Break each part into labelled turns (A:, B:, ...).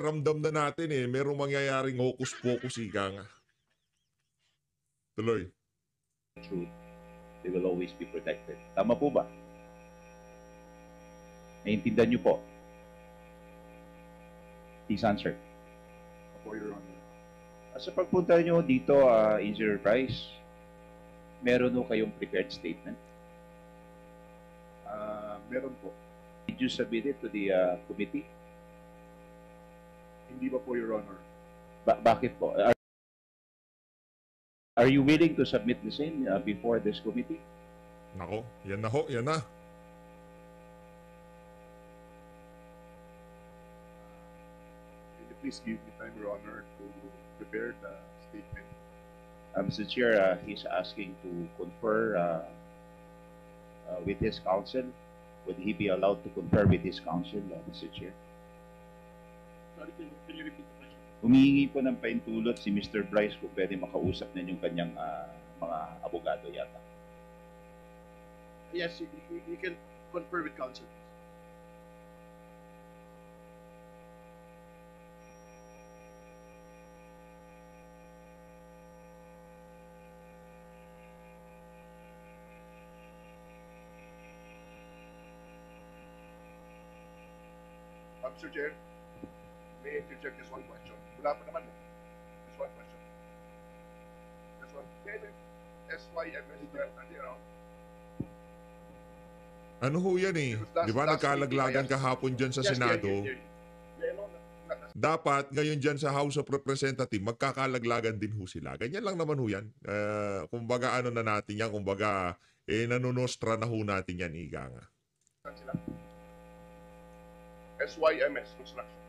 A: pakiramdam na natin eh, merong mangyayaring hocus-pocus ika nga. Tuloy.
B: Truth, they will always be protected. Tama po ba? Naiintindihan niyo po? Please answer.
C: For Your Honor.
B: Sa pagpunta niyo dito, Engineer Bryce, meron ho kayong prepared statement?
C: Meron po.
B: Did you submit it to the committee?
C: Hindi ba po, Your Honor?
B: Bakit po? Are you willing to submit the same before this committee?
A: Nako, yan na ho, yan na.
C: Can you please give me time, Your Honor, to prepare the statement?
B: Mr. Chair, he's asking to confer with his counsel. Would he be allowed to confer with his counsel, Mr. Chair?
D: Sorry, can you repeat the question?
B: Humihingi po ng paintulot si Mr. Bryce kung pwede makausap na yung kanyang mga abogado yata.
D: Yes, you can confer with counsel.
C: Mr. Chair, may I interject just one question? Wala pa naman. Just one question. Just one. SYMS, you know.
A: Ano ho yan eh? Di ba nagkalaglagan kahapon dyan sa Senado? Dapat ngayon dyan sa House of Representatives, magkakalaglagan din ho sila. Ganyan lang naman ho yan. Kumbaga ano na natin yan, kumbaga nanunostra na ho natin yan, ika nga.
C: SYMS Construction.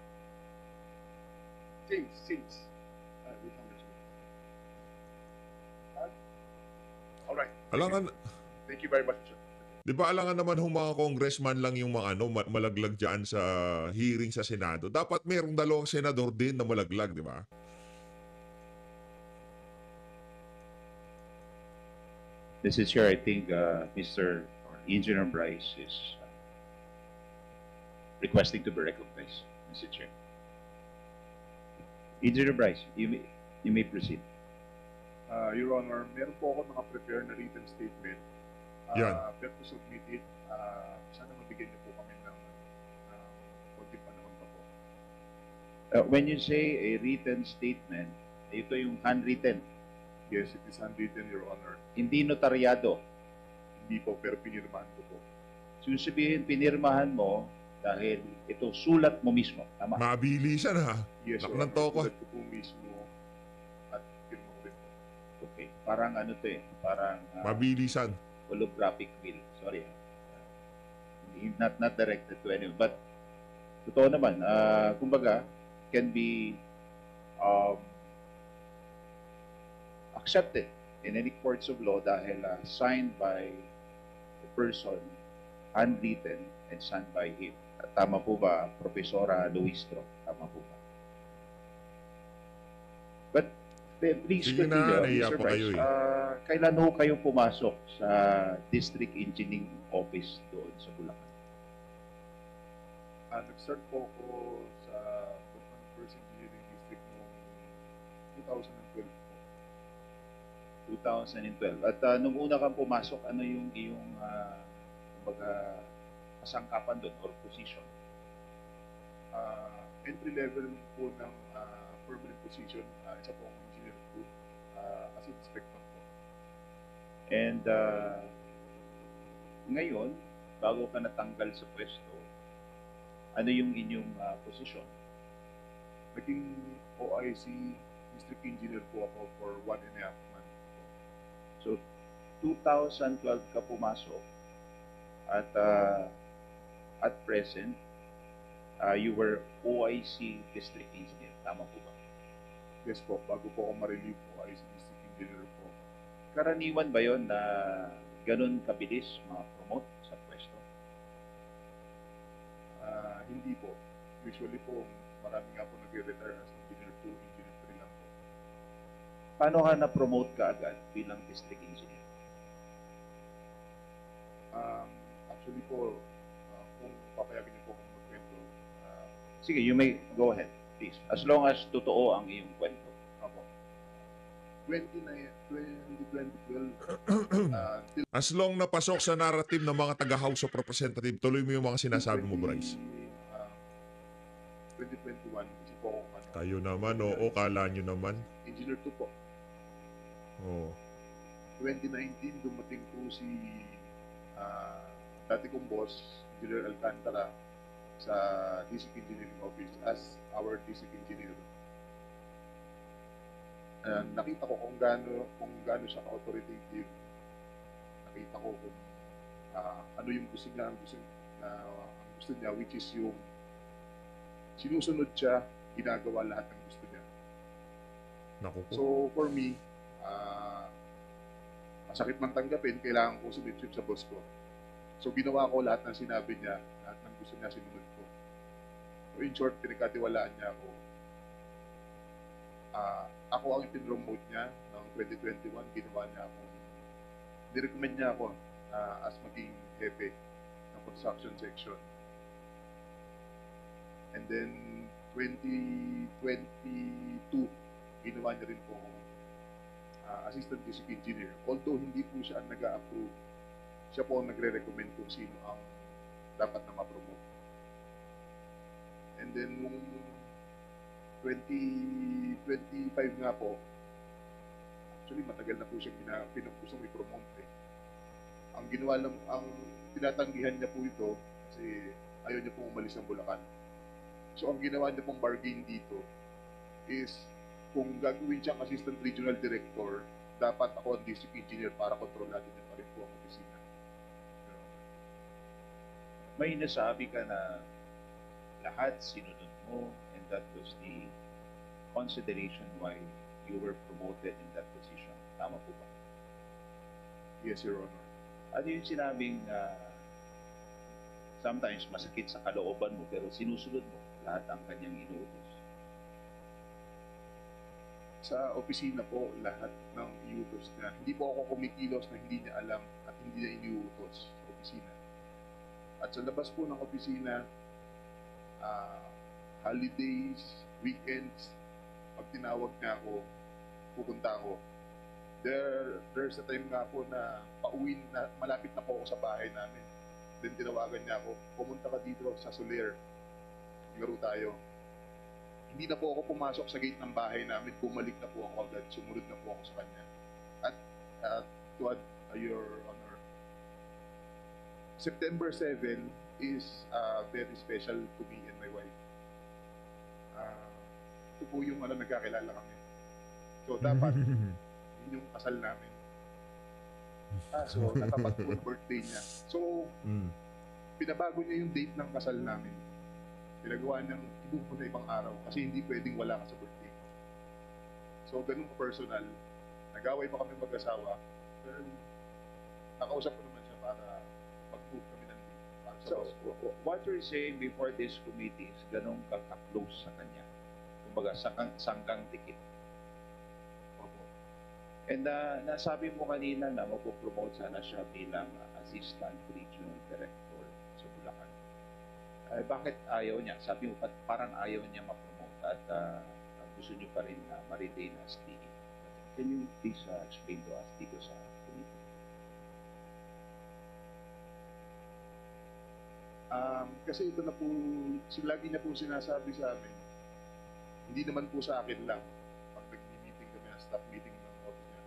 C: Since. All right.
A: Alangan,
C: Thank you very much, sir.
A: di ba alangan naman hong mga congressman lang yung mga malaglag dyan sa hearing sa Senado. Dapat merong dalawang senador din na malaglag, di ba?
B: Mr. Chair, I think Mr. Engineer Bryce is requesting to be recognized, Mr. Chair. Engineer Bryce, you may proceed.
C: Your Honor, meron po ako naka-prepare na written statement.
A: Yan.
C: Pero to submit it, sana mabigyan niyo po kami ng konting panahon pa po.
B: When you say a written statement, ito yung handwritten,
C: Yes, it is handwritten, Your Honor.
B: hindi notaryado.
C: Hindi po, pero pinirmahan ko po.
B: Susabihin, pinirmahan mo dahil ito sulat mo mismo. Tama?
A: Mabilisan ha.
C: Yes, Your
A: Nak ng
C: Honor.
A: toko.
C: Sulat ko po mismo at pirma ko rin po.
B: Okay. Parang ano to eh. Parang
A: Mabilisan.
B: holographic will. Sorry. Not directed to anyone. But totoo naman. Kumbaga, can be accepted in any courts of law dahil signed by the person, handwritten, and signed by him. Tama po ba, Profesora Luistro? Tama po ba? But please
A: Sige na,
B: continue,
A: naiya
B: Mr.
A: pa kayo
B: Bryce.
A: eh.
B: Kailan ho kayo pumasok sa District Engineering Office doon sa Bulacan?
C: Nag-start po ako sa Bulacan First Engineering District noong 2012 po.
B: 2012. At nung una kang pumasok, ano yung iyong kumbaga kasangkapan doon or position?
C: Entry level po ng permanent position, isa po akong engineer po, as inspector po.
B: And ngayon, bago ka natanggal sa pwesto, ano yung inyong posisyon?
C: Naging OIC district engineer po ako for 1.5 months.
B: So, 2012 ka pumasok at at present, you were OIC district engineer. Tama po ba?
C: Yes po, bago po ako ma-relieve OIC district engineer po.
B: Karaniwan ba yon na ganun kabilis ma-promote sa pwesto?
C: Hindi po. Usually po, marami nga po nag-retire as engineer 2, engineer 3 lang po.
B: Paano ka na-promote ka agad bilang district engineer?
C: Actually po, kung papayagan niyo po kung magkwento,
B: Sige, you may go ahead. Please, as long as totoo ang iyong kwento.
C: Opo. 2012, till
A: As long na pasok sa narrative ng mga taga-House of Representative, tuloy mo yung mga sinasabi mo, Bryce.
C: 2021, kasi po ako,
A: Kayo naman, oo, kala nyo naman.
C: Engineer 2 po.
A: Oo.
C: 2019, dumating po si dati kong boss, Engineer Alcantara, sa District Engineering Office as our District Engineer. Nakita ko kung gaano siya ka-authoritative. Nakita ko kung ano yung gusto niya, ang gusto niya, which is yung sinusunod siya, ginagawa lahat ng gusto niya.
A: Naku po.
C: So for me, masakit man tanggapin, kailangan ko sumitsip sa boss ko. So ginawa ko lahat ng sinabi niya, lahat ng gusto niya sinunod ko. So in short, pinagkatiwalaan niya ako. Ako ang ipinromote niya noong 2021, ginawa niya ako, nirecommend niya ako as maging hepe ng construction section. And then 2022, ginawa niya rin po assistant district engineer. Although hindi po siya ang nag-a-approve, siya po ang nagre-recommend kung sino ang dapat na ma-promote. And then nung 2025 nga po, actually matagal na po siyang pinagpusong i-promote eh. Ang ginawa lang, ang tinatanggihan niya po ito kasi ayaw niya pong umalis ng Bulacan. So ang ginawa niya pong bargain dito is kung gagawin siyang assistant regional director, dapat ako ang district engineer para kontrolado niya pa rin po ang opisina.
B: May nasabi ka na lahat sinunod mo and that was the consideration why you were promoted in that position. Tama po ba?
C: Yes, Your Honor.
B: Ano yung sinabing sometimes masakit sa kalooban mo pero sinusunod mo lahat ang kanyang inuutos?
C: Sa opisina po, lahat ng iutos niya. Hindi po ako kumikilos na hindi niya alam at hindi niya iniutos sa opisina. At sa labas po ng opisina, holidays, weekends, pag tinawag niya ako, pupunta ako. There's a time nga po na pauwi na, malapit na po ako sa bahay namin. Then tinawagan niya ako, pumunta ka dito sa Soler, laro tayo. Hindi na po ako pumasok sa gate ng bahay namin, bumalik na po ako agad, sumunod na po ako sa kanya. At to add, Your Honor, September 7 is very special to me and my wife. Ito po yung nagkakilala kami. So dapat, yun yung kasal namin. So natapat po yung birthday niya. So, pinabago niya yung date ng kasal namin. Pinagawa niyang ibuko na ibang araw kasi hindi pwedeng wala ka sa birthday. So, ganun ka personal. Nag-away pa kami mag-asawa. Pero, nakausap ko naman siya para mag-move kami ng date. Para sa
B: So,
C: boss ko.
B: what you're saying before this committee is ganun ka-close sa kanya. Kumbaga, sangkang dikit.
C: Opo.
B: And nasabi mo kanina na mapopromote sana siya bilang assistant regional director sa Bulacan. Bakit ayaw niya? Sabi mo, parang ayaw niya ma-promote at gusto niyo pa rin ma-retain as DE. Can you please explain to us dito sa committee?
C: Kasi ito na po, lagi niya po sinasabi sa amin, hindi naman po sa akin lang, pag nag-meeting kami, staff meeting ng office niya,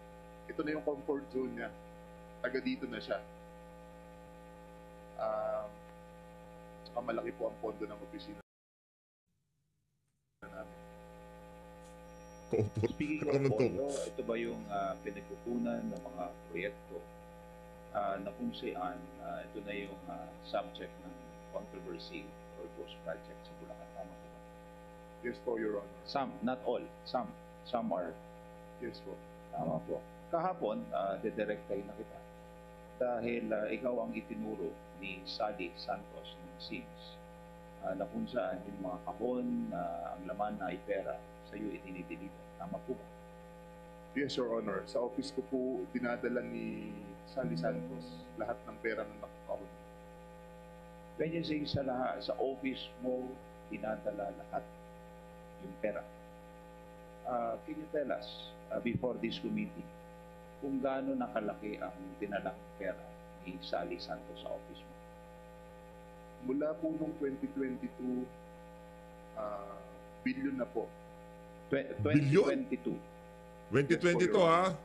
C: ito na yung comfort zone niya, taga dito na siya. Saka malaki po ang pondo ng opisina namin.
A: Comfort.
B: Speaking
A: Ano
B: of
A: to?
B: pondo, ito ba yung pinagkukunan ng mga proyekto na kung saan ito na yung subject ng controversy or ghost project sa Bulacan? Tama po ba?
C: Yes po, Your Honor.
B: Some, not all. Some are.
C: Yes po.
B: Tama po. Kahapon, dedirectay na kita. Dahil ikaw ang itinuro ni Sally Santos ng SIMS na kung saan yung mga kahon na ang laman na ay pera sa iyo itinideliver. Tama po ba?
C: Yes, Your Honor. Sa office ko po, dinadala ni Sally Santos lahat ng pera ng nakakahon.
B: When you say sa office mo, dinadala lahat yung pera. Can you tell us, before this committee, kung gaano nakalaki ang dinalang pera ni Sally Santos sa office mo?
C: Mula po nung 2022, billion na po.
B: 2022.
A: 2022 ha.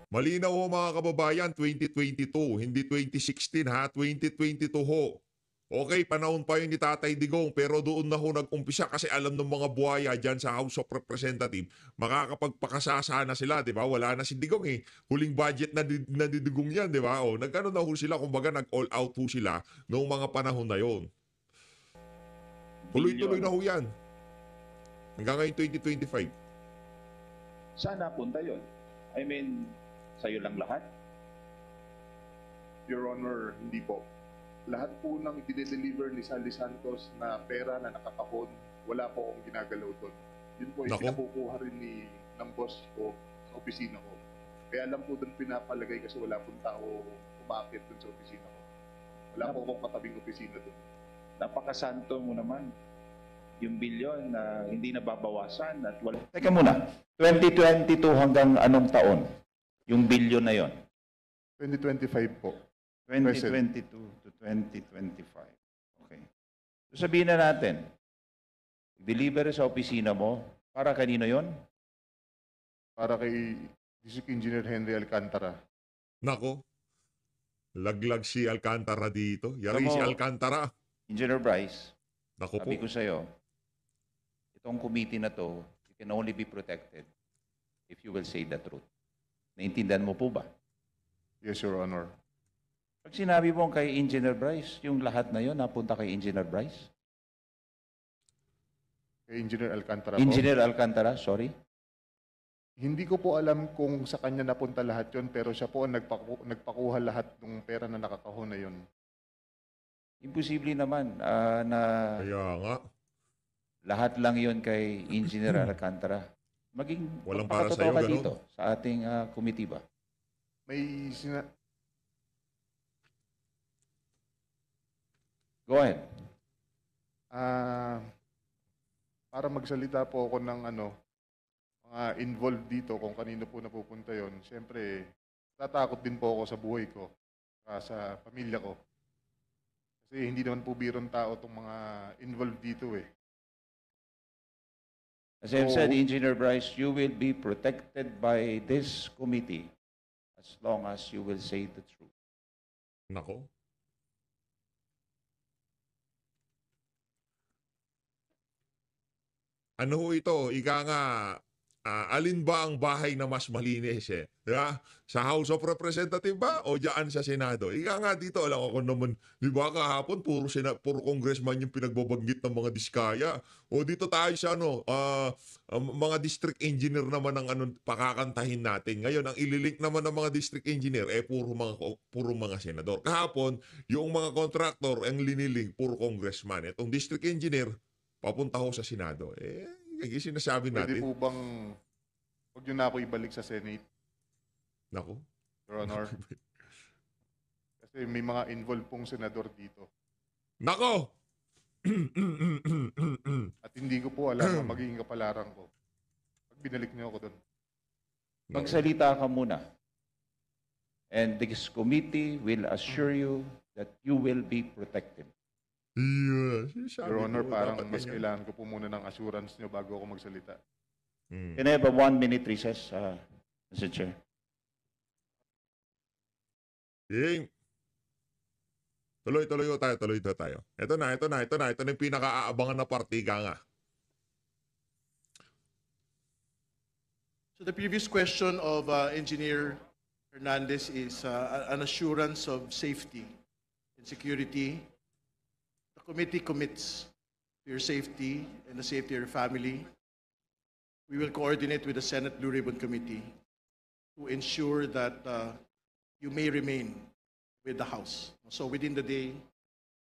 A: Malinaw ho mga kababayan, 2022, hindi 2016 ha, 2022 ho. Okay, panahon pa yun ni Tatay Digong, pero doon na ho nag-umpisa kasi alam ng mga buhaya dyan sa House of Representatives, makakapagpakasasa na sila, di ba? Wala na si Digong eh. Huling budget na Digong yan, di ba? O, nagkano na ho sila, kumbaga nag-all out ho sila noong mga panahon na yon. Tuloy-tuloy na ho yan. Hanggang ngayon 2025.
B: Saan napunta yun? I mean, sa'yo lang lahat?
C: Your Honor, hindi po. Lahat po ng i-deliver ni Sally Santos na pera na nakakahon, wala po akong ginagalaw doon. Yun po,
A: Nako.
C: pinakukuha rin ng boss ko sa opisina ko. Kaya lang po doon pinapalagay kasi wala pong tao umakit doon sa opisina ko. Wala po akong katabing opisina doon.
B: Napakasanto mo naman. Yung bilyon na hindi nababawasan at wala. Teka muna, 2022 hanggang anong taon? Yung bilyon na yon?
C: 2025 po.
B: 2022 to 2025. Okay. So sabihin na natin, deliver sa opisina mo, para kanino yon?
C: Para kay District Engineer Henry Alcantara.
A: Nako, laglag si Alcantara dito. Yari
B: Tamo.
A: si Alcantara.
B: Engineer Bryce,
A: Nako po.
B: sabi ko sa'yo, itong committee na to, you can only be protected if you will say the truth. Naintindihan mo po ba?
C: Yes, Your Honor.
B: Pag sinabi mo kay Engineer Bryce, yung lahat na yon napunta kay Engineer Bryce?
C: Kay Engineer Alcantara po.
B: Engineer Alcantara, sorry.
C: Hindi ko po alam kung sa kanya napunta lahat yon, pero siya po ang nagpakuha lahat ng pera na nakakahon na yon.
B: Imposible naman na
A: Kaya nga.
B: lahat lang yon kay Engineer Alcantara. Maging
A: Walang para
B: magpakatotoo
A: sa'yo,
B: ka
A: ganun?
B: dito sa ating committee ba?
C: May
B: Go ahead.
C: para magsalita po ako ng mga involved dito kung kanino po napupunta yon. Siyempre, tatakot din po ako sa buhay ko, sa pamilya ko. Kasi hindi naman po birong tao itong mga involved dito eh.
B: As I've
C: So-
B: said, Engineer Bryce, you will be protected by this committee as long as you will say the truth.
A: Nako. Ano ho ito? Ika nga, alin ba ang bahay na mas malinis eh? Diba? Sa House of Representatives ba o dyan sa Senado? Ika nga dito, alam ko naman, di ba kahapon, puro congressman yung pinagbabanggit ng mga diskaya. O dito tayo sa mga district engineer naman ang pakakantahin natin. Ngayon, ang ililink naman ng mga district engineer, puro mga senador. Kahapon, yung mga contractor, ang linilink, puro congressman. Itong district engineer, papunta ho sa Senado. Yung sinasabi
C: Pwede
A: natin.
C: po bang, huwag nyo na ako ibalik sa Senate,
A: Nako.
C: Your Honor? Kasi may mga involved pong senador dito.
A: Nako!
C: At hindi ko po alam ang magiging kapalaran ko. Pag binalik niyo ako doon.
B: Magsalita ka muna. And this committee will assure you that you will be protected.
A: Yeah, sinasabi
C: Your Honor,
A: ko,
C: parang
A: dapat
C: mas
A: ganyan.
C: kailangan ko po muna ng assurance niyo bago ako magsalita.
B: Can I have a 1-minute recess, Mr. Chair?
A: Ying. Tuloy tayo. Ito na yung pinaka-aabangan na partika nga.
D: So the previous question of Engineer Hernandez is an assurance of safety and security. The committee commits to your safety and the safety of your family. We will coordinate with the Senate Blue Ribbon Committee to ensure that you may remain with the House. So within the day,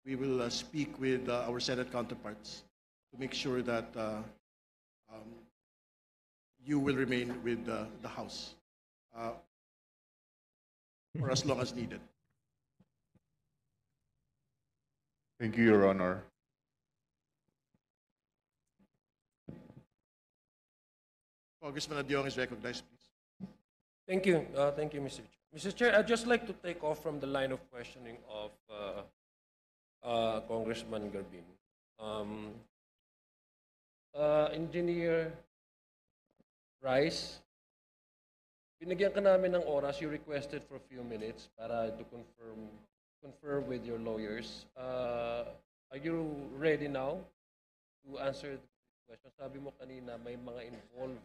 D: we will speak with our Senate counterparts to make sure that you will remain with the House for as long as needed.
C: Thank you, Your Honor.
D: Congressman Adyong is recognized, please.
E: Thank you. Thank you, Mr. Chair. Mr. Chair, I'd just like to take off from the line of questioning of Congressman Garbin. Engineer Rice, binigyan ka namin ng oras. You requested for a few minutes para to confer with your lawyers. Are you ready now to answer the question? Sabi mo kanina may mga involved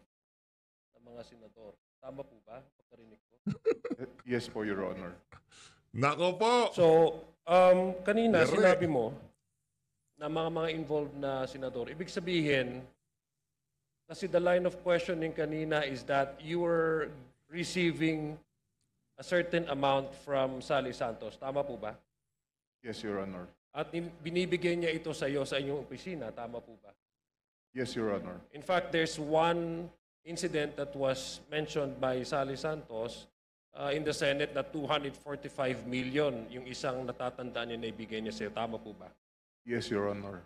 E: na mga senador. Tama po ba? Pagkarinig ko.
C: Yes po, Your Honor.
A: Nako po!
E: So, kanina
A: Yari.
E: sinabi mo na mga involved na senador. Ibig sabihin, kasi the line of questioning kanina is that you were receiving a certain amount from Sally Santos. Tama po ba?
C: Yes, Your Honor.
E: At binibigay niya ito sa iyo sa inyong opisina. Tama po ba?
C: Yes, Your Honor.
E: In fact, there's one incident that was mentioned by Sally Santos in the Senate na 245 million yung isang natatandaan niya na ibigay niya sa iyo. Tama po ba?
C: Yes, Your Honor.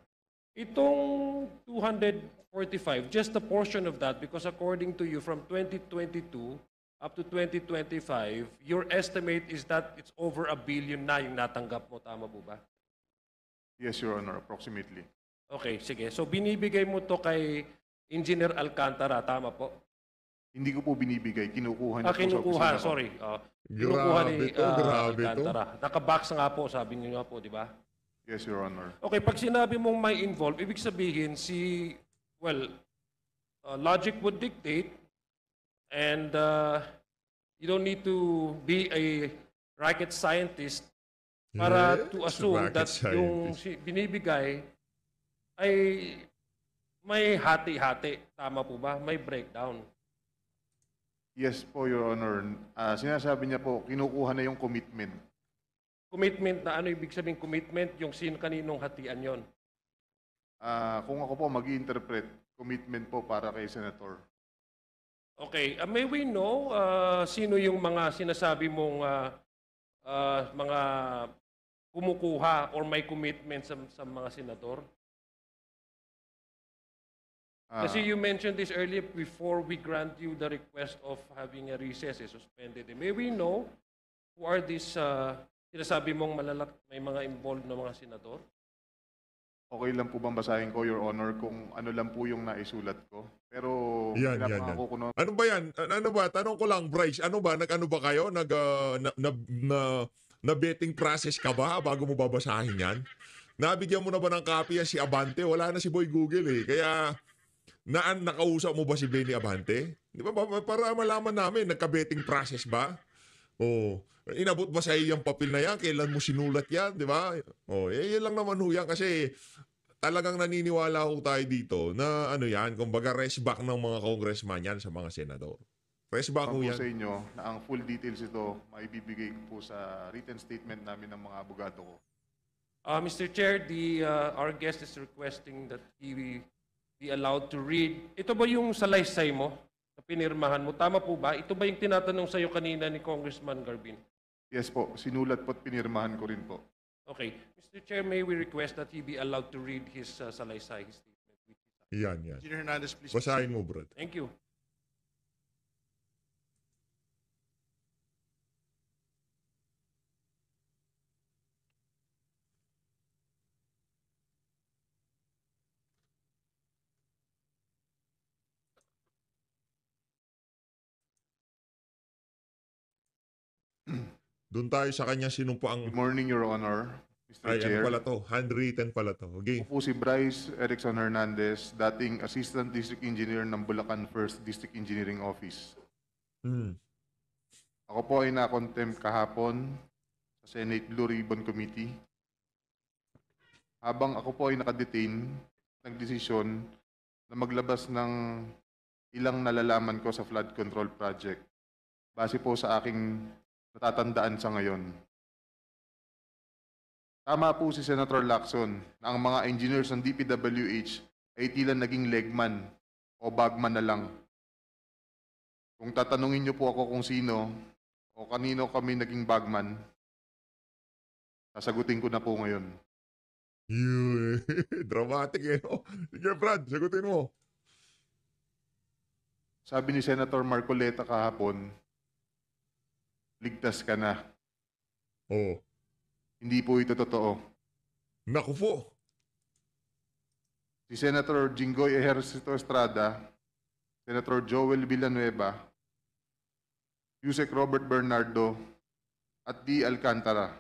E: Itong 245, just a portion of that, because according to you, from 2022 up to 2025, your estimate is that it's over $1 billion na yung natanggap mo. Tama po ba?
C: Yes, Your Honor, approximately.
E: Okay, sige. So binibigay mo to kay Engineer Alcantara. Tama po?
C: Hindi ko po binibigay, kinukuha niya po sa
E: Kinukuha,
C: opisina ko.
E: sorry. Kinukuha ni
A: Grabe to.
E: Alcantara. Nakabox nga po, sabi niyo nga po, di ba?
C: Yes, Your Honor.
E: Okay, pag sinabi mong may involved, ibig sabihin logic would dictate and you don't need to be a rocket scientist para
A: Yes,
E: to assume
A: rocket
E: that yung
A: scientist.
E: binibigay ay may hati-hati. Tama po ba? May breakdown.
C: Yes po, Your Honor. Sinasabi niya po, kinukuha na yung commitment.
E: Commitment na ano ibig sabihin commitment? Yung kaninong hatian yon.
C: Kung ako po mag-interpret, commitment po para kay Senator.
E: Okay, may we know sino yung mga sinasabi mong mga kumukuha or may commitment sa mga senador? Kasi you mentioned this earlier before we grant you the request of having a recess suspended. May we know who are these sinasabi mong may mga involved na mga senador?
C: Okay lang po bang basahin ko, Your Honor, kung ano lang po yung naisulat ko? Pero
A: Yan.
C: pinapangako ko na
A: Ano ba yan? Ano ba? Tanong ko lang, Bryce. Ano ba? Nag-ano ba kayo? Na betting process ka ba bago mo babasahin yan? Nabigyan mo na ba ng copy si Abante? Wala na si Boy Google eh. Kaya nakausap mo ba si Benny Abante? Di ba? Para malaman namin, nagka-betting process ba? Oh, inabot ba sa iyo yung papel na yan? Kailan mo sinulat yan? Di ba? Oh, yan lang naman ho yan kasi talagang naniniwala ho tayo dito na ano yan, kumbaga rest back ng mga congressman yan sa mga senador. Rest back ho
C: po
A: yan.
C: sa inyo na ang full details ito maibibigay ko po sa written statement namin ng mga abogado ko.
E: Mr. Chair, our guest is requesting that he be allowed to read. Ito ba yung salaysay mo na pinirmahan mo? Tama po ba? Ito ba yung tinatanong sa iyo kanina ni Congressman Garbin?
C: Yes po, sinulat po at pinirmahan ko rin po.
E: Okay. Mr. Chair, may we request that he be allowed to read his salaysay, his statement?
A: Yan.
D: Engineer Hernandez, please.
A: Basahin mo, Brad.
E: Thank you.
A: Doon tayo sa kanya sinumpaang...
C: Good morning, Your Honor, Mr.
A: Ay,
C: Chair.
A: ano pala to? Handwritten pala to. Okay.
C: Ako po si Bryce Erickson Hernandez, dating Assistant District Engineer ng Bulacan 1st District Engineering Office. Ako po ay na-contempt kahapon sa Senate Blue Ribbon Committee. Habang ako po ay nakadetain, nagdesisyon na maglabas ng ilang nalalaman ko sa flood control project base po sa aking natatandaan sa ngayon. Tama po si Senator Lacson na ang mga engineers ng DPWH ay tila naging legman o bagman na lang. Kung tatanungin niyo po ako kung sino o kanino kami naging bagman, sasagutin ko na po ngayon.
A: Dramatic eh. No? Sige, Brad, sagutin mo.
C: Sabi ni Senator Marcoleta kahapon, ligtas ka na.
A: Oh,
C: Hindi po ito totoo.
A: naku po.
C: Si Senator Jinggoy Ejercito Estrada, Senator Joel Villanueva, Yusek Robert Bernardo, at D. Alcantara.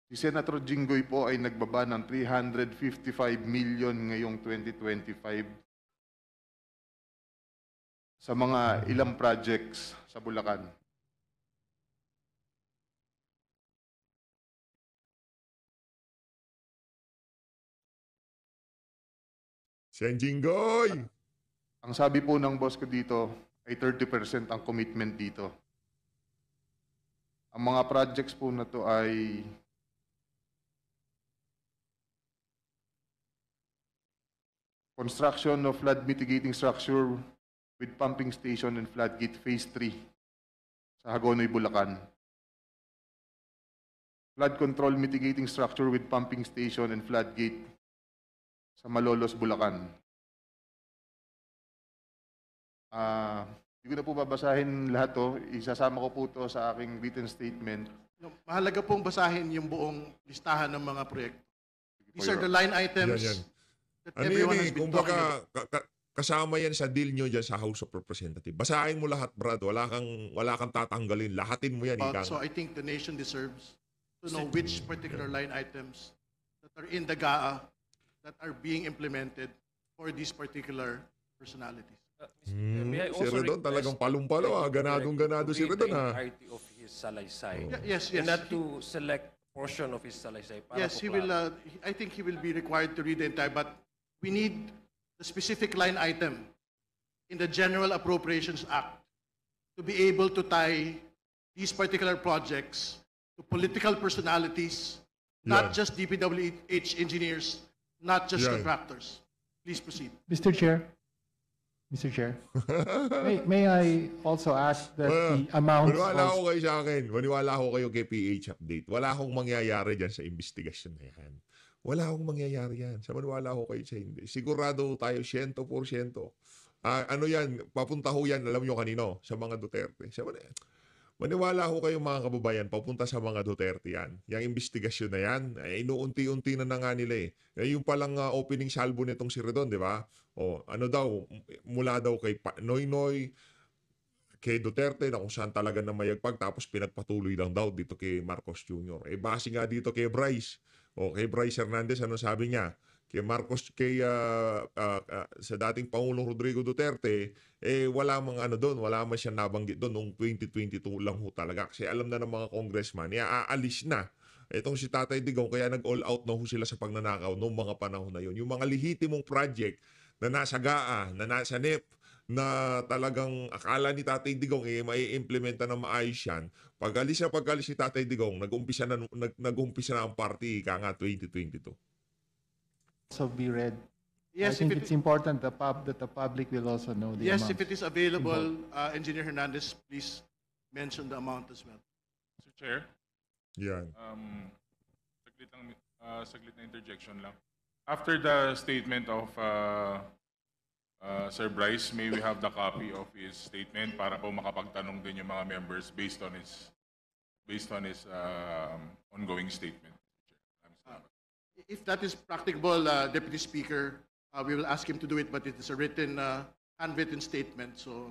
C: Si Senator Jinggoy po ay nagbaba ng 355 million ngayong 2025 sa mga ilang projects sa Bulacan.
A: Sen Jinggoy.
C: Ang sabi po ng boss ko dito ay 30% ang commitment dito. Ang mga projects po na to ay construction of flood mitigating structure with pumping station and floodgate phase 3 sa Hagonoy, Bulacan. Flood control mitigating structure with pumping station and floodgate sa Malolos, Bulacan. Hindi ko na po babasahin lahat to. Isasama ko po to sa aking written statement.
D: No, mahalaga pong basahin yung buong listahan ng mga proyekto. These
C: po,
D: are the line items
A: Yan.
D: that
A: Ano
D: everyone
A: yun
D: has
A: eh,
D: been talking about.
A: kumbaga, kasama yan sa deal nyo dyan sa House of Representatives. Basahin mo lahat, Brad. Wala kang tatanggalin. Lahatin mo yan.
D: So I think the nation deserves to know which particular line items that are in the GAA that are being implemented for these particular personalities.
E: May I
A: Si
E: also
A: Redon
E: request
A: talagang palumpalo. Ganadong-ganado si Redon.
E: the entirety of his salaysay.
D: Yes,
E: And
D: yes.
E: not to select portion of his salaysay. Para
D: Yes,
E: po
D: he will. I think he will be required to read the entire, but we need the specific line item in the General Appropriations Act to be able to tie these particular projects to political personalities, not
A: Yan.
D: just DPWH engineers, not just
A: Yan.
D: contractors. Please proceed.
F: Mr. Chair, may I also ask that the amounts
A: Maniwala ko
F: of,
A: kayo sa akin. Maniwala ko kayo kay PH Update. Wala akong mangyayari dyan sa investigasyon na yan. Wala akong mangyayari yan. Sa maniwala ko kayo sa hindi. Sigurado tayo 100%. Ano yan? Papunta ho yan. Alam nyo kanino? Sa mga Duterte. Maniwala ko kayo mga kababayan. Papunta sa mga Duterte yan. Yung investigasyon na yan. Inuunti-unti na nga nila eh. Yung palang opening salvo nitong si Redon, di ba? O, ano daw, mula daw kay Noynoy, kay Duterte na kung saan talaga na mayagpag tapos pinagpatuloy lang daw dito kay Marcos Jr. Base nga dito kay Bryce. O kay Bryce Hernandez, ano sabi niya? Kay Marcos, sa dating Pangulong Rodrigo Duterte, wala mang ano doon, wala man siya nabanggit doon noong 2022 lang ho talaga. Kasi alam na ng mga congressman, aalis na. Itong si Tatay Digong, kaya nag-all out na ho sila sa pagnanakaw noong mga panahon na yun. Yung mga lehitimong project na nasa GAA, na nasa NEP, na talagang akala ni Tatay Digong mai-implementa na maayos yan. Pag-alis si Tatay Digong, nag-umpisa na ang party ika nga 2022.
F: also be read.
D: Yes,
F: I think
D: if
F: it's important that the public will also know the
D: yes,
F: amounts.
D: if it is available, Engineer Hernandez, please mention the amount as well.
G: Mr. Chair,
A: Yan.
G: saglit na interjection lang. After the statement of Sir Bryce, may we have the copy of his statement para po makapagtanong din yung mga members based on his ongoing statement.
D: If that is practicable, Deputy Speaker, we will ask him to do it, but it is a written, handwritten statement. So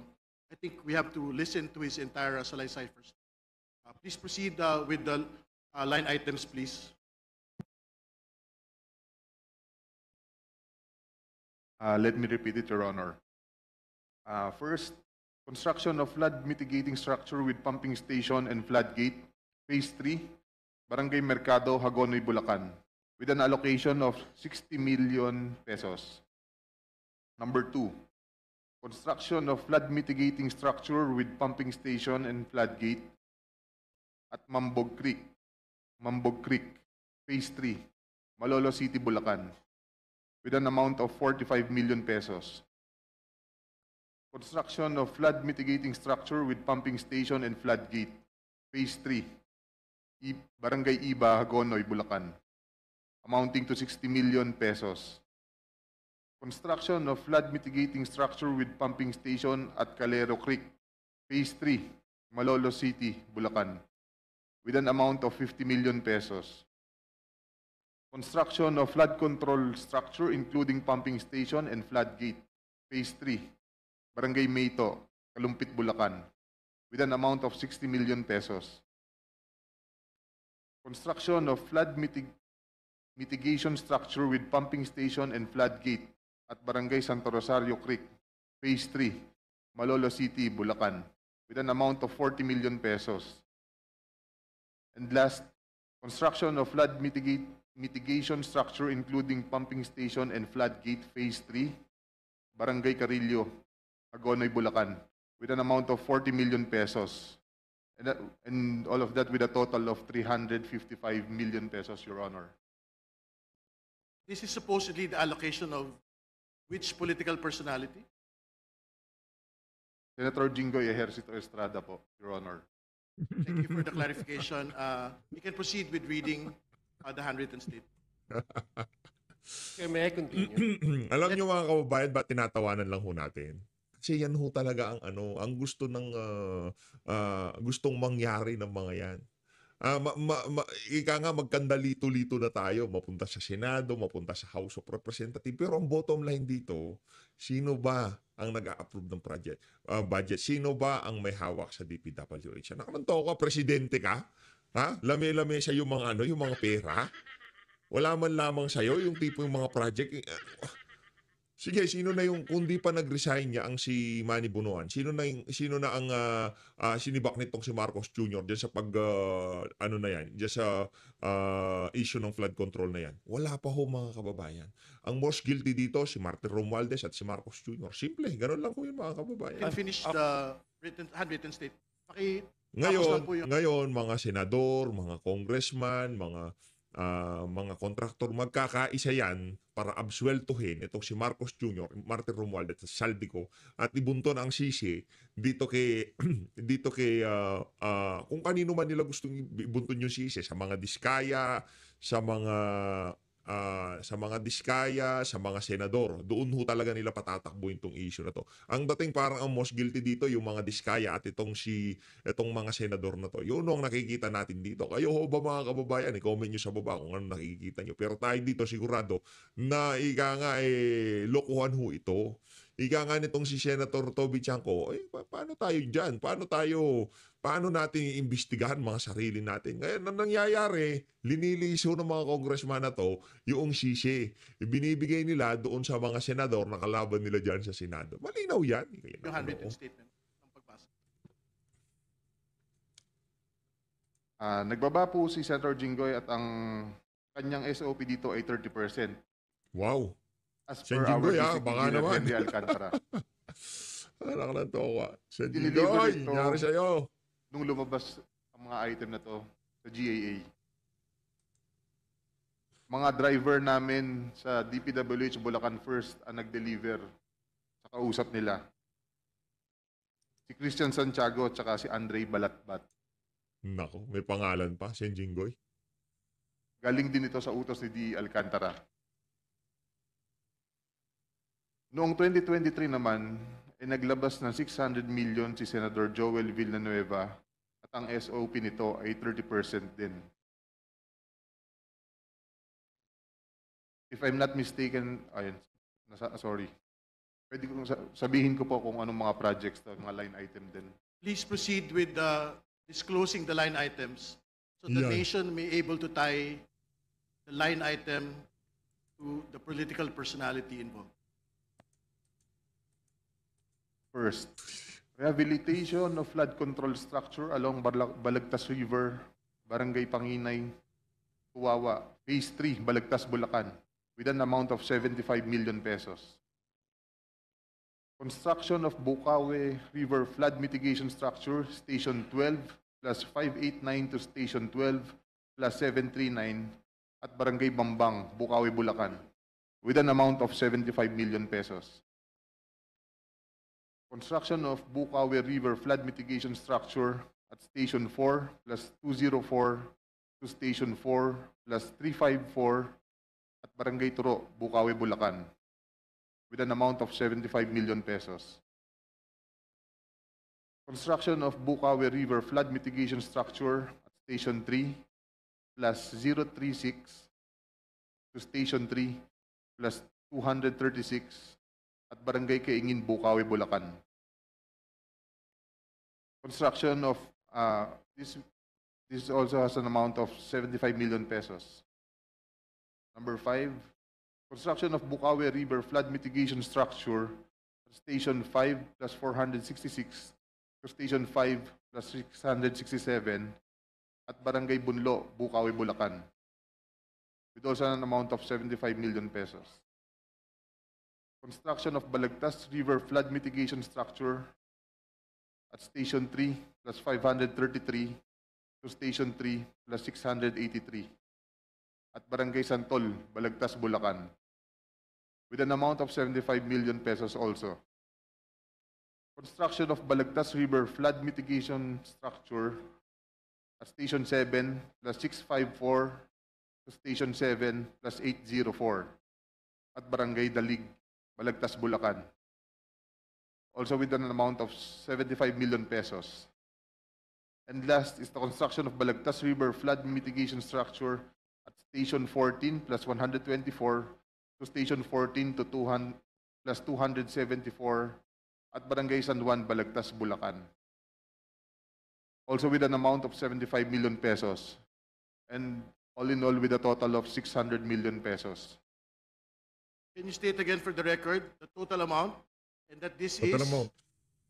D: I think we have to listen to his entire salaysay first. Please proceed with the line items, please.
C: Let me repeat it, Your Honor. First, construction of flood mitigating structure with pumping station and floodgate, phase 3, Barangay Mercado, Hagonoy, Bulacan, with an allocation of 60 million pesos. Number 2, construction of flood mitigating structure with pumping station and floodgate at Mambog Creek, phase 3, Malolo City, Bulacan, with an amount of 45 million pesos. Construction of flood mitigating structure with pumping station and floodgate, phase 3, Barangay Iba, Hagonoy, Bulacan, amounting to 60 million pesos. Construction of flood mitigating structure with pumping station at Calero Creek, Phase 3, Malolos City, Bulacan, with an amount of 50 million pesos. Construction of flood control structure including pumping station and floodgate, Phase 3, Barangay Mayto, Kalumpit, Bulacan, with an amount of 60 million pesos. Construction of flood mitigation structure with pumping station and floodgate at Barangay Santo Rosario Creek, Phase 3, Malolos City, Bulacan, with an amount of 40 million pesos. And last, construction of flood mitigation structure including pumping station and floodgate, Phase 3, Barangay Carillo, Agonoy, Bulacan, with an amount of 40 million pesos. And all of that with a total of 355 million pesos, Your Honor.
D: This is supposedly the allocation of which political personality?
C: Senator Jinggoy Ejercito Estrada po, Your Honor.
D: Thank you for the clarification. You can proceed with reading the handwritten statement.
E: Okay, may I continue?
A: Alam niyo mga kababayan, ba't tinatawanan lang ho natin? Kasi yan ho talaga ang ang gusto ng gustong mangyari ng mga yan. Ika nga magkandalito-lito na tayo, mapunta sa Senado, mapunta sa House of Representatives. Pero ang bottom line dito, sino ba ang nag-a-approve ng budget? Sino ba ang may hawak sa DPWH? Nakamanto ka, presidente ka? Ha? Lame-lame sa yung mga yung mga pera? Wala man lamang sa'yo yung tipo yung mga project. Sige, sino na yung, kung di pa nag-resign niya ang si Manny Bonoan, sino na ang sinibak nitong si Marcos Jr. diyan sa diyan sa issue ng flood control na yan? Wala pa ho mga kababayan. Ang most guilty dito si Martin Romualdez at si Marcos Jr. Simple, ganun lang ho yun mga kababayan.
D: You can finish the handwritten statement. Tapos lang po yun.
A: Ngayon, mga senador, mga congressman, mga kontraktor, magkakaisa yan para absueltuhin itong si Marcos Jr., Martin Romualdez at Saldico at ibunton ang sisi dito kay kung kanino man nila gustong ibunton yung sisi, sa mga diskaya, sa mga senador. Doon ho talaga nila patatakbuhin itong issue na to. Ang dating parang ang most guilty dito yung mga diskaya at itong mga senador na to. Yun ang nakikita natin dito. Kayo ho ba mga kababayan, i-comment nyo sa baba kung ano nakikita nyo. Pero tayo dito sigurado na lokohan ho ito. Ika nga nitong si Senator Toby Chanco, paano tayo dyan? Paano natin iimbestigahan mga sarili natin? Ngayon, ang nangyayari, liniliso ng mga congressman na to, yung sisi. Ibinibigay nila doon sa mga senador na kalaban nila dyan sa Senado. Malinaw yan.
D: Yung handwritten statement ng pagbasa.
C: Nagbaba po si Senator Jinggoy at ang kanyang SOP dito ay 30%.
A: Wow.
C: As
A: Sen
C: per our
A: Jinggoy,
C: Basic
A: baka
C: Engineer
A: naman.
C: Henry Alcantara.
A: Anak na to ka. Sen
C: Diniliver
A: Jinggoy,
C: ito.
A: nangyari sa'yo.
C: Nung lumabas ang mga item na to sa GAA. Mga driver namin sa DPWH Bulacan First ang nag-deliver sa kausap nila. Si Christian Santiago at saka si Andre Balatbat.
A: Nako, may pangalan pa, Sen Jinggoy.
C: Galing din ito sa utos ni D. Alcantara. Noong 2023 naman, naglabas ng 600 million si Senator Joel Villanueva at ang SOP nito ay 30% din. If I'm not mistaken, sorry. Pwede kong sabihin ko po kung anong mga projects to, mga line item din.
D: Please proceed with disclosing the line items so the
A: Yan.
D: nation may able to tie the line item to the political personality involved.
C: First, rehabilitation of flood control structure along Balagtas River, Barangay Panginay, Tuwawa, Phase 3, Balagtas, Bulacan, with an amount of 75 million pesos. Construction of Bukawe River Flood Mitigation Structure, Station 12, plus 589 to Station 12, plus 739, at Barangay Bambang, Bukawe, Bulacan, with an amount of 75 million pesos. Construction of Bukawe River Flood Mitigation Structure at Station 4 plus 204 to Station 4 plus 354 at Barangay Turo, Bukawe, Bulacan with an amount of 75 million pesos. Construction of Bukawi River flood mitigation structure at Station 3 plus 036 to Station 3 plus 236 at Barangay Kaingin, Bukawi, Bulacan. Construction of this also has an amount of 75 million pesos. Number 5, construction of Bukawi River flood mitigation structure at Station 5 plus 466 to Station 5 plus 667 at Barangay Bunlo, Bukawi, Bulacan, with also an amount of 75 million pesos. Construction of Balagtas River flood mitigation structure at Station 3 plus 533 to Station 3 plus 683 at Barangay Santol, Balagtas, Bulacan, with an amount of 75 million pesos also. Construction of Balagtas River flood mitigation structure at Station 7 plus 654 to Station 7 plus 804 at Barangay Dalig, Balagtas, Bulacan, also with an amount of 75 million pesos. And last is the construction of Balagtas River flood mitigation structure at Station 14 plus 124 to Station 14 to 200 plus 274 at Barangay San Juan, Balagtas, Bulacan, also with an amount of 75 million pesos, and all in all with a total of 600 million pesos.
D: Can you state again for the record the total amount, and that this
A: Total
D: is
A: amount.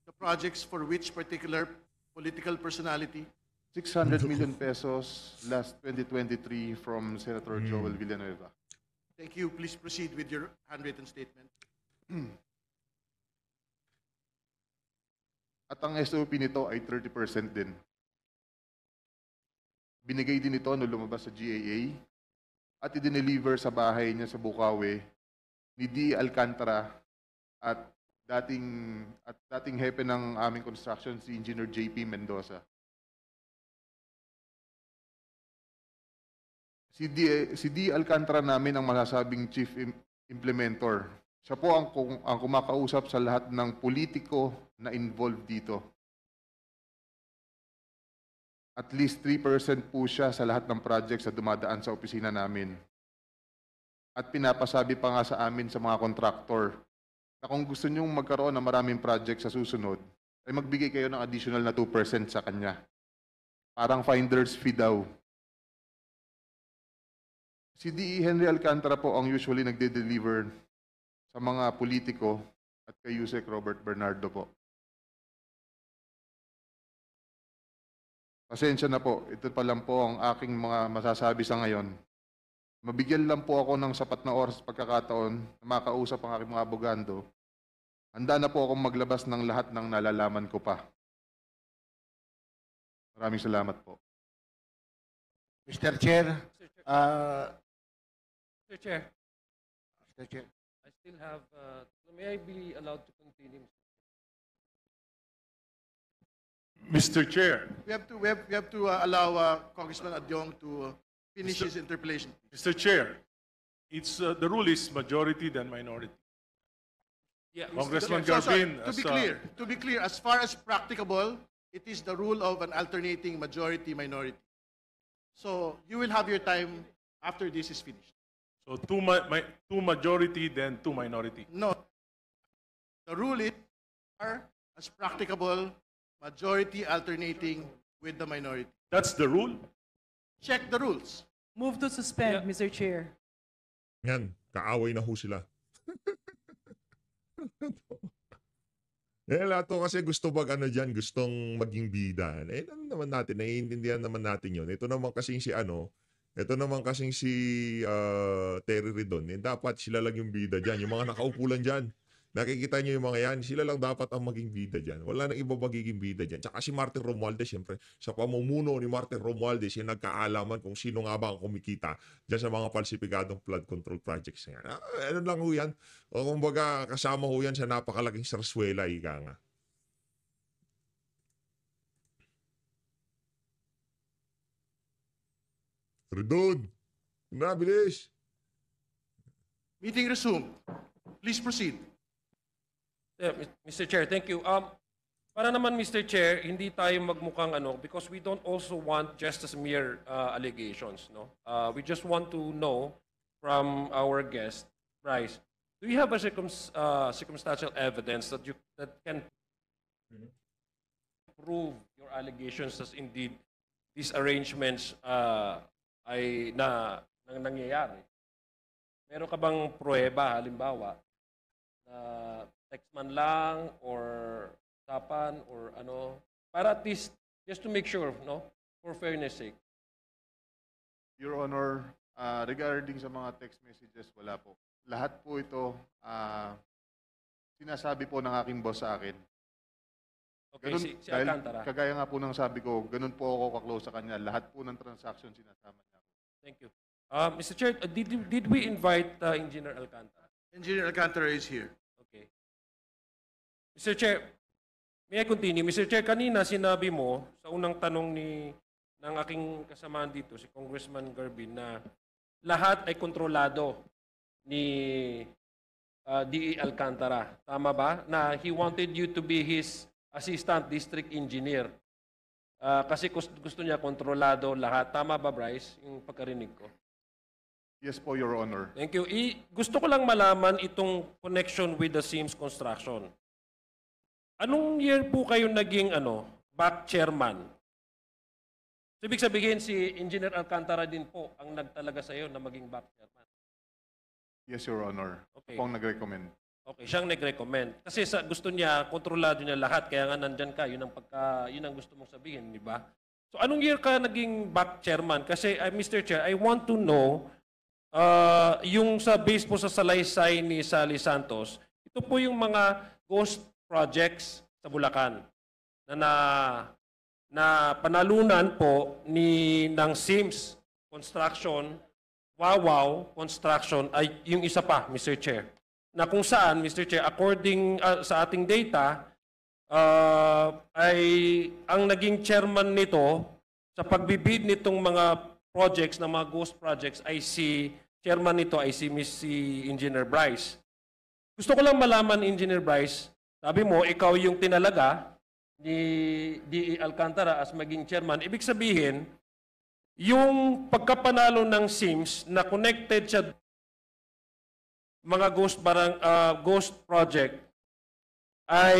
D: the projects for which particular political personality?
C: 600 million pesos last 2023 from Senator Joel Villanueva.
D: Thank you. Please proceed with your handwritten statement.
C: At ang SOP nito ay 30% din. Binigay din ito nung lumabas sa GAA at i-deliver sa bahay niya sa Bukawi ni D. Alcantara at dating hepe ng aming construction, si Engineer JP Mendoza. Si D. Alcantara namin ang masasabing chief implementor. Siya po ang kumakausap sa lahat ng politiko na involved dito. At least 3% po siya sa lahat ng projects na dumadaan sa opisina namin. At pinapasabi pa nga sa amin sa mga contractor na kung gusto niyong magkaroon ng maraming project sa susunod, ay magbigay kayo ng additional na 2% sa kanya. Parang finder's fee daw. Si D.E. Henry Alcantara po ang usually nagde-deliver sa mga politiko at kay Yusek Robert Bernardo po. Pasensya na po, ito pa lang po ang aking mga masasabi sa ngayon. Mabigyan lang po ako ng sapat na oras pagkakataon na makausap ang aking mga abogando. Handa na po akong maglabas ng lahat ng nalalaman ko pa. Maraming salamat po.
H: Mr. Chair,
E: Mr. Chair,
H: Mr. Chair.
E: I still have, may I be allowed to continue?
I: Mr. Chair,
D: We have to allow Congressman Adyong to finish his interpellation.
I: Mr. Chair, it's the rule is majority than minority.
E: Yeah,
I: Congressman
D: So,
I: Garbin,
D: to be clear, as far as practicable, it is the rule of an alternating majority-minority. So you will have your time after this is finished.
I: so two majority then two minority.
D: No, the rule is as practicable, majority alternating with the minority.
I: That's the rule.
D: Check the rules.
J: Move to suspend,
E: Yeah.
J: Mr. Chair.
A: Yan, kaaway na ho sila. Lahat to kasi gusto gustong maging bida. Ano naman natin, naiintindihan naman natin yun. Ito naman kasing si Terry Ridon. Dapat sila lang yung bida dyan. Yung mga nakaupo lang dyan. Nakikita nyo yung mga yan, sila lang dapat ang maging bida dyan. Wala nang iba magiging bida dyan. Tsaka si Martin Romualdez, siyempre, sa pamumuno ni Martin Romualdez, yung nagkaalaman kung sino nga ba ang kumikita dyan sa mga falsifikadong flood control projects na yan. Ano lang ho yan? O kumbaga, kasama ho yan sa napakalaking sarswela, ika nga. Redon! Nabilis!
D: Meeting resumed. Please proceed.
E: Mr. Chair, thank you. Para naman, Mr. Chair, hindi tayo magmukhang because we don't also want just as mere allegations, no? We just want to know from our guest, Bryce, do you have a circumstantial evidence that can prove your allegations as indeed these arrangements ay nangyayari? Meron ka bang pruweba, halimbawa, na text man lang or usapan or para at least just to make sure, no, for fairness sake?
C: Your Honor, regarding sa mga text messages, wala po. Lahat po ito, sinasabi po ng aking boss sa akin.
E: Okay,
C: Ganun,
E: si
C: dahil
E: Alcantara.
C: kagaya nga po ng sabi ko, ganun po ako kaklose sa kanya. Lahat po ng transaction sinasama niya.
E: Thank you. Mr. Chair, did we invite Engineer Alcantara?
D: Engineer Alcantara is here.
E: Okay. Mr. Chair, may I continue? Mr. Chair, kanina sinabi mo sa unang tanong ng aking kasamaan dito, si Congressman Garbin, na lahat ay kontrolado ni D.E. Alcantara. Tama ba? Na he wanted you to be his assistant district engineer. Kasi gusto niya kontrolado lahat. Tama ba, Bryce? Yung pagkarinig ko.
C: Yes po, Your Honor.
E: Thank you. Gusto ko lang malaman itong connection with the Sims Construction. Anong year po kayo naging back chairman? So, ibig sabihin si Engineer Alcantara din po ang nagtalaga sa iyo na maging back chairman.
C: Yes, Your Honor.
E: Okay.
C: Ako ang nag-recommend.
E: Okay, siyang nag-recommend. Kasi gusto niya, kontrolado niya lahat, kaya nga nandyan ka, yun ang gusto mong sabihin, di ba? So anong year ka naging back chairman? Kasi, Mr. Chair, I want to know, yung sa base po sa salaysay ni Sally Santos, ito po yung mga ghost projects sa Bulacan na panalunan po ng Sims Construction, Wawaw Construction, ay yung isa pa, Mr. Chair. Na kung saan, Mr. Chair, according sa ating data, ay ang naging chairman nito sa pagbibid nitong mga projects, na mga ghost projects, ay chairman nito ay si Engineer Bryce. Gusto ko lang malaman, Engineer Bryce, sabi mo, ikaw yung tinalaga ni D.E. Alcantara as maging chairman. Ibig sabihin, yung pagkapanalo ng Sims na connected sa mga ghost project ay